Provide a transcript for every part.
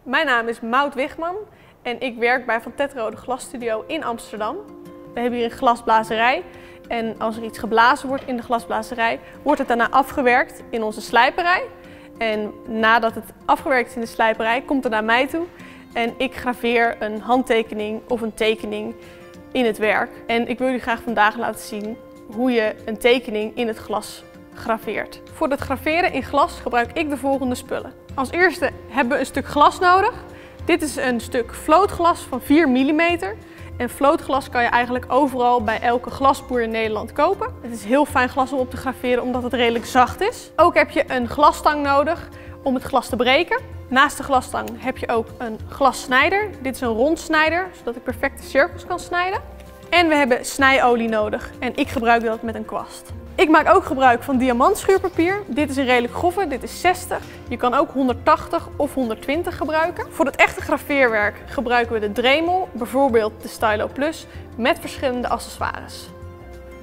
Mijn naam is Maud Wigman en ik werk bij Van Tetrode Glasstudio in Amsterdam. We hebben hier een glasblazerij en als er iets geblazen wordt in de glasblazerij, wordt het daarna afgewerkt in onze slijperij. En nadat het afgewerkt is in de slijperij, komt het naar mij toe en ik graveer een handtekening of een tekening in het werk. En ik wil jullie graag vandaag laten zien hoe je een tekening in het glas graveert. Voor het graveren in glas gebruik ik de volgende spullen. Als eerste hebben we een stuk glas nodig. Dit is een stuk vlootglas van 4 mm. En vlootglas kan je eigenlijk overal bij elke glasboer in Nederland kopen. Het is heel fijn glas om op te graveren omdat het redelijk zacht is. Ook heb je een glasstang nodig om het glas te breken. Naast de glasstang heb je ook een glassnijder. Dit is een rondsnijder, zodat ik perfecte cirkels kan snijden. En we hebben snijolie nodig en ik gebruik dat met een kwast. Ik maak ook gebruik van diamantschuurpapier. Dit is een redelijk grove, dit is 60. Je kan ook 180 of 120 gebruiken. Voor het echte graveerwerk gebruiken we de Dremel, bijvoorbeeld de Stylo Plus, met verschillende accessoires.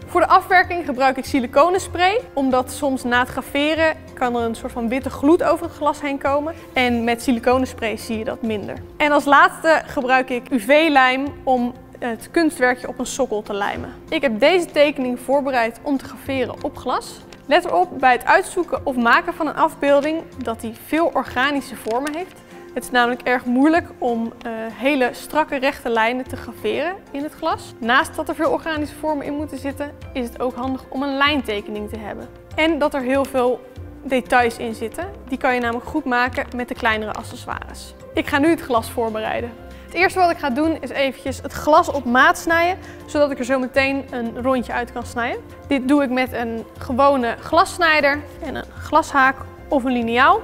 Voor de afwerking gebruik ik siliconenspray, omdat soms na het graveren kan er een soort van witte gloed over het glas heen komen. En met siliconenspray zie je dat minder. En als laatste gebruik ik UV-lijm om het kunstwerkje op een sokkel te lijmen. Ik heb deze tekening voorbereid om te graveren op glas. Let erop bij het uitzoeken of maken van een afbeelding dat die veel organische vormen heeft. Het is namelijk erg moeilijk om hele strakke rechte lijnen te graveren in het glas. Naast dat er veel organische vormen in moeten zitten, is het ook handig om een lijntekening te hebben. En dat er heel veel details in zitten. Die kan je namelijk goed maken met de kleinere accessoires. Ik ga nu het glas voorbereiden. Het eerste wat ik ga doen is eventjes het glas op maat snijden, zodat ik er zo meteen een rondje uit kan snijden. Dit doe ik met een gewone glassnijder en een glashaak of een liniaal.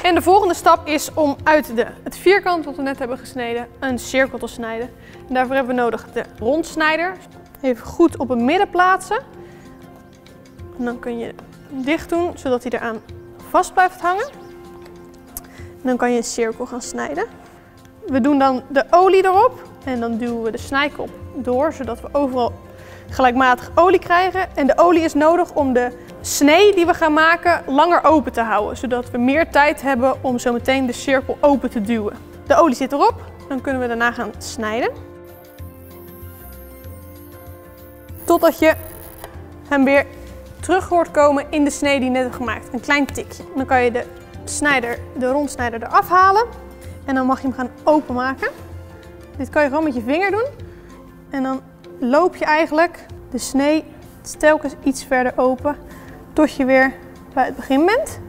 En de volgende stap is om uit het vierkant wat we net hebben gesneden een cirkel te snijden. En daarvoor hebben we nodig de rondsnijder. Even goed op het midden plaatsen. En dan kun je dicht doen, zodat hij eraan vast blijft hangen. En dan kan je een cirkel gaan snijden. We doen dan de olie erop en dan duwen we de snijkop door, zodat we overal gelijkmatig olie krijgen. En de olie is nodig om de snee die we gaan maken langer open te houden, zodat we meer tijd hebben om zo meteen de cirkel open te duwen. De olie zit erop, dan kunnen we daarna gaan snijden. Totdat je hem weer terug hoort komen in de snee die je net hebt gemaakt. Een klein tikje. Dan kan je de rondsnijder eraf halen. En dan mag je hem gaan openmaken. Dit kan je gewoon met je vinger doen. En dan loop je eigenlijk de snee telkens iets verder open. Tot je weer bij het begin bent.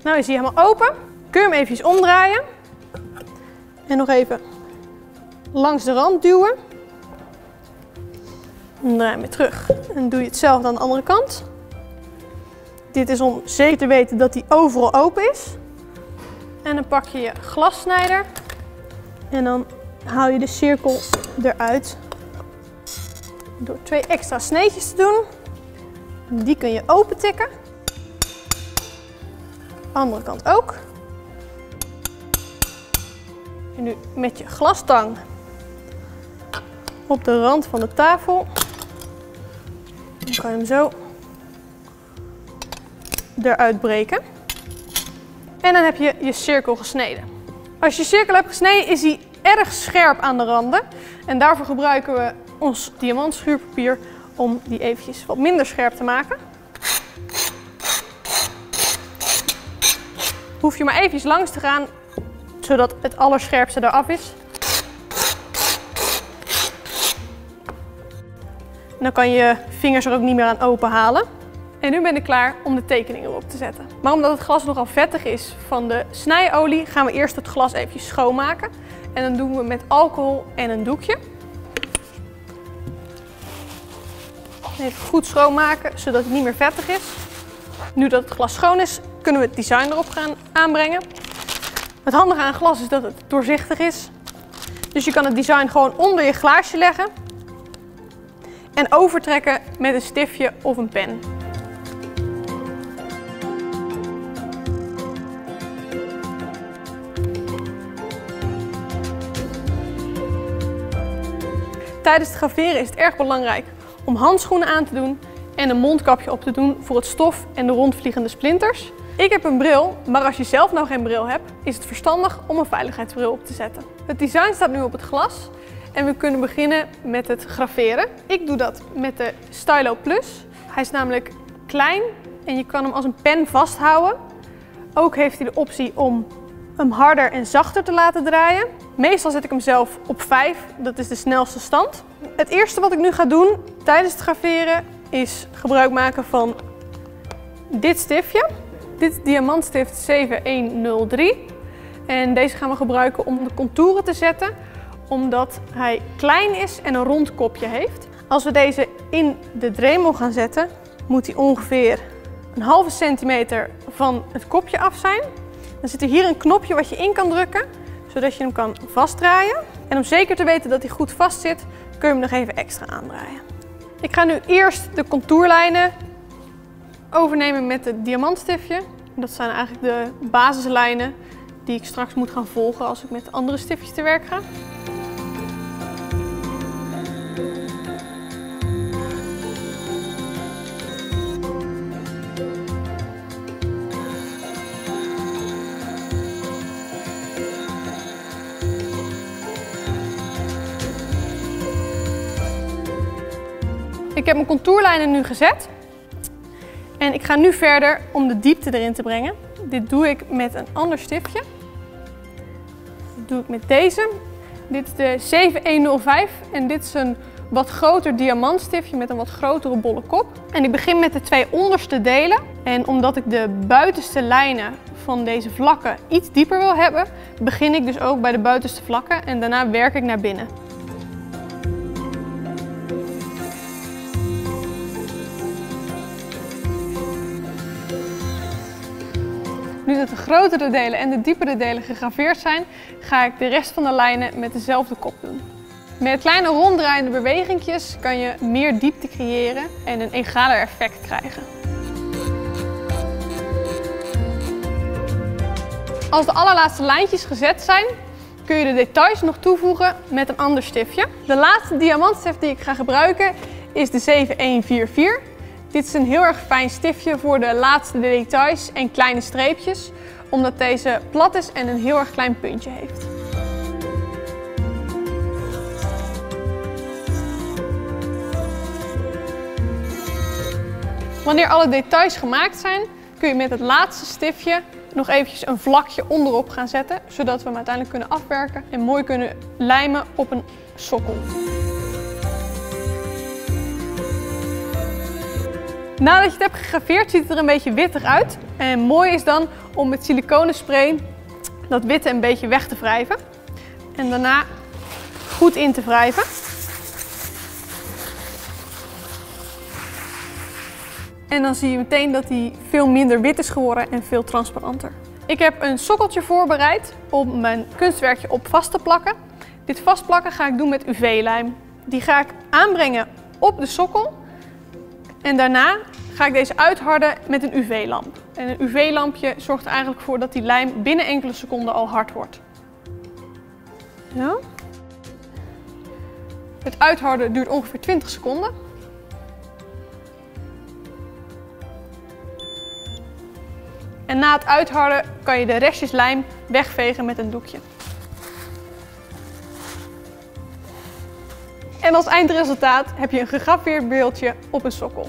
Nou is hij helemaal open. Kun je hem eventjes omdraaien. En nog even langs de rand duwen. Dan draai je weer terug en doe je hetzelfde aan de andere kant. Dit is om zeker te weten dat hij overal open is. En dan pak je je glassnijder en dan haal je de cirkel eruit door 2 extra sneetjes te doen. Die kun je open tikken. Andere kant ook. En nu met je glastang op de rand van de tafel. Dan kan je hem zo eruit breken. En dan heb je je cirkel gesneden. Als je cirkel hebt gesneden is hij erg scherp aan de randen. En daarvoor gebruiken we ons diamantschuurpapier om die eventjes wat minder scherp te maken. Hoef je maar eventjes langs te gaan, zodat het allerscherpste eraf is. En dan kan je vingers er ook niet meer aan openhalen. En nu ben ik klaar om de tekening erop te zetten. Maar omdat het glas nogal vettig is van de snijolie, gaan we eerst het glas eventjes schoonmaken. En dan doen we met alcohol en een doekje. Even goed schoonmaken, zodat het niet meer vettig is. Nu dat het glas schoon is, kunnen we het design erop gaan aanbrengen. Het handige aan glas is dat het doorzichtig is. Dus je kan het design gewoon onder je glaasje leggen. En overtrekken met een stiftje of een pen. Tijdens het graveren is het erg belangrijk om handschoenen aan te doen en een mondkapje op te doen voor het stof en de rondvliegende splinters. Ik heb een bril, maar als je zelf nou geen bril hebt, is het verstandig om een veiligheidsbril op te zetten. Het design staat nu op het glas en we kunnen beginnen met het graveren. Ik doe dat met de Stylo Plus. Hij is namelijk klein en je kan hem als een pen vasthouden. Ook heeft hij de optie om hem harder en zachter te laten draaien. Meestal zet ik hem zelf op 5, dat is de snelste stand. Het eerste wat ik nu ga doen tijdens het graveren is gebruik maken van dit stiftje. Dit is diamantstift 7103 en deze gaan we gebruiken om de contouren te zetten, omdat hij klein is en een rond kopje heeft. Als we deze in de Dremel gaan zetten, moet hij ongeveer een halve centimeter van het kopje af zijn. Dan zit er hier een knopje wat je in kan drukken, zodat je hem kan vastdraaien. En om zeker te weten dat hij goed vast zit, kun je hem nog even extra aandraaien. Ik ga nu eerst de contourlijnen overnemen met het diamantstiftje. Dat zijn eigenlijk de basislijnen die ik straks moet gaan volgen als ik met andere stiftjes te werk ga. Ik heb mijn contourlijnen nu gezet en ik ga nu verder om de diepte erin te brengen. Dit doe ik met een ander stiftje. Dat doe ik met deze. Dit is de 7105 en dit is een wat groter diamantstiftje met een wat grotere bolle kop. En ik begin met de twee onderste delen. En omdat ik de buitenste lijnen van deze vlakken iets dieper wil hebben, begin ik dus ook bij de buitenste vlakken en daarna werk ik naar binnen. Nu dat de grotere delen en de diepere delen gegraveerd zijn, ga ik de rest van de lijnen met dezelfde kop doen. Met kleine ronddraaiende bewegingjes kan je meer diepte creëren en een egaler effect krijgen. Als de allerlaatste lijntjes gezet zijn, kun je de details nog toevoegen met een ander stiftje. De laatste diamantstift die ik ga gebruiken is de 7144. Dit is een heel erg fijn stiftje voor de laatste details en kleine streepjes, omdat deze plat is en een heel erg klein puntje heeft. Wanneer alle details gemaakt zijn, kun je met het laatste stiftje nog eventjes een vlakje onderop gaan zetten, zodat we hem uiteindelijk kunnen afwerken en mooi kunnen lijmen op een sokkel. Nadat je het hebt gegraveerd, ziet het er een beetje wittig uit. En mooi is dan om met siliconenspray dat witte een beetje weg te wrijven. En daarna goed in te wrijven. En dan zie je meteen dat hij veel minder wit is geworden en veel transparanter. Ik heb een sokkeltje voorbereid om mijn kunstwerkje op vast te plakken. Dit vastplakken ga ik doen met UV-lijm. Die ga ik aanbrengen op de sokkel. En daarna ga ik deze uitharden met een UV-lamp. En een UV-lampje zorgt er eigenlijk voor dat die lijm binnen enkele seconden al hard wordt. Zo. Het uitharden duurt ongeveer 20 seconden. En na het uitharden kan je de restjes lijm wegvegen met een doekje. En als eindresultaat heb je een gegraveerd beeldje op een sokkel.